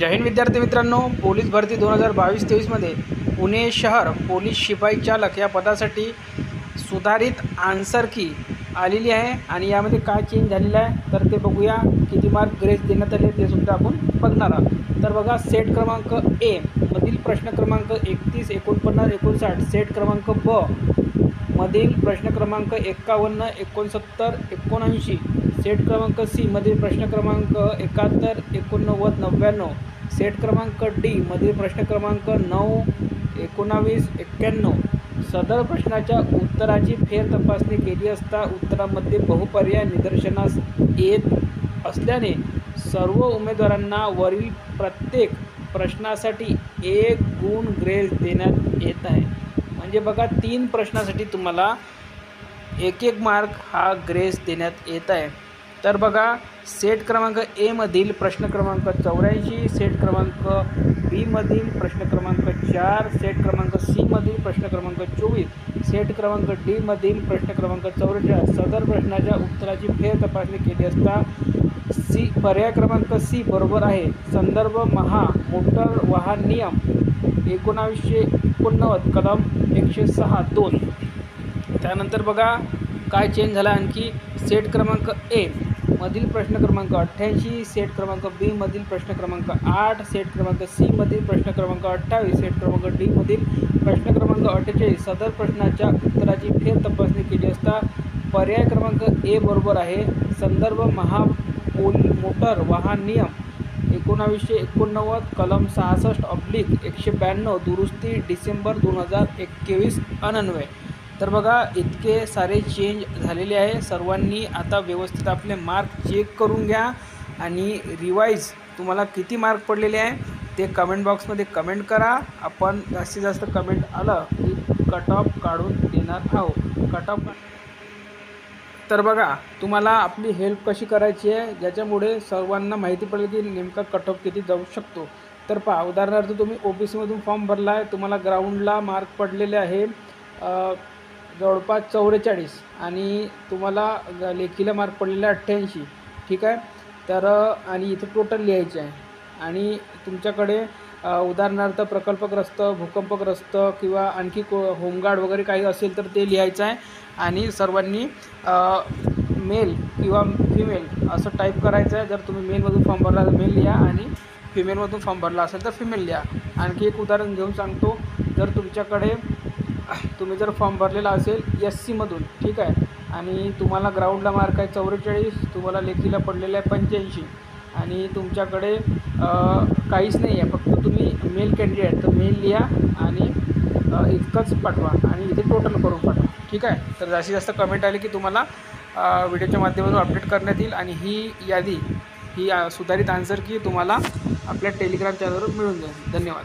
जय हिंद विद्यार्थी मित्रांनो, पोलीस भरती 2022-23मध्ये पुणे शहर पोलीस शिपाई चालक या पदासाठी सुधारित आन्सर की आलेली आहे आणि यामध्ये काय चेंज झालेलं आहे तर ते बघूया. किती मार्क ग्रेस देण्यात आले ते सुद्धा आपण बघणार आहोत. तर बघा, सेट क्रमांक ए मधील प्रश्न क्रमांक 31, 49, 59, सेट क्रमांक ब मधील प्रश्न क्रमांक 51, 69, 79, सेट क्रमांक सी मधील प्रश्न क्रमांक 71, 89, 99, सेट क्रमांक डी मधील प्रश्न क्रमांक 9, 19, 91. सदर प्रश्नाच्या उत्तराची फेर तपासणी केली असता उत्तरामध्ये बहुपर्याय निदर्शनास येत असल्याने सर्व उमेदवारांना वरील प्रत्येक प्रश्नासाठी 1 गुण ग्रेस देण्यात येत आहे. म्हणजे बघा, 3 प्रश्नासाठी तुम्हाला 1-1 मार्क हा ग्रेस देण्यात येत आहे. तर बघा, सेट क्रमांक ए मधील प्रश्न क्रमांक 84, सेट क्रमांक बी मधील प्रश्न क्रमांक 4, सेट क्रमांक सी मधील प्रश्न क्रमांक 24, सेट क्रमांक डी मधील प्रश्न क्रमांक 44. सदर प्रश्नाच्या उत्तराची फेर तपासणी केली असता सी पर्याय क्रमांक सी बरोबर आहे. संदर्भ महा मोटर वाहन नियम 1989 कलम 106(2). त्यानंतर बघा काय चेंज झाला आणखी. सेट क्रमांक ए मधील प्रश्न क्रमांक 88, सेट क्रमांक बी मधील प्रश्न क्रमांक 8, सेट क्रमांक सी मधील प्रश्न क्रमांक 28, सेट क्रमांक डी मधील प्रश्न क्रमांक 48. सदर प्रश्नाच्या उत्तराची फेर तपासणी केली असता पर्याय क्रमांक ए बरोबर आहे. संदर्भ मोटर वाहन नियम 1989 कलम 66/192 दुरुस्ती डिसेंबर 2021 अन्वये. तर बघा, इतके सारे चेंज झालेले आहे. सर्वांनी आता व्यवस्थित आपले मार्क चेक करून घ्या आणि रिवाईज तुम्हाला किती मार्क पडलेले आहे ते कमेंट बॉक्समध्ये कमेंट करा. आपण जास्तीत जास्त कमेंट आलं की कट ऑफ काढून देणार आहोत. कट ऑफ तर बघा, तुम्हाला आपली हेल्प कशी करायची आहे ज्याच्यामुळे सर्वांना माहिती पडेल की नेमका कट ऑफ किती जाऊ शकतो. तर पहा, उदाहरणार्थ तुम्ही OBCमधून फॉर्म भरला आहे, तुम्हाला ग्राउंडला मार्क पडलेले आहे जवळपास 44 आणि तुम्हाला लेखीला मार्क पडलेला 88. ठीक आहे. तर आणि इथे टोटल लिहायचे आहे आणि तुमच्याकडे उदाहरणार्थ प्रकल्पग्रस्त, भूकंपग्रस्त किंवा आणखी होमगार्ड वगैरे काही असेल तर ते लिहायचं आहे. आणि सर्वांनी मेल किंवा फिमेल असं टाईप करायचं आहे. जर तुम्ही मेलमधून फॉर्म भरला तर मेल लिहा आणि फिमेलमधून फॉर्म भरला असेल तर फिमेल लिहा. आणखी एक उदाहरण घेऊन सांगतो. जर तुमच्याकडे तुम्ही जर फॉर्म भरलेला असेल SCमधून, ठीक आहे, आणि तुम्हाला ग्राउंडला मार्क आहे 44, तुम्हाला लेखीला पडलेला आहे 85 आणि तुमच्याकडे काहीच नाही आहे, फक्त तुम्ही मेल कॅन्डिडेट, तर मेल लिहा आणि इतकंच पाठवा आणि इथे टोटल करून पाठवा. ठीक आहे. तर जास्तीत जास्त कमेंट आले की तुम्हाला व्हिडिओच्या माध्यमातून अपडेट करण्यात येईल आणि ही यादी, ही सुधारित आन्सर की तुम्हाला आपल्या टेलिग्राम चॅनलवर मिळून जाईल. धन्यवाद.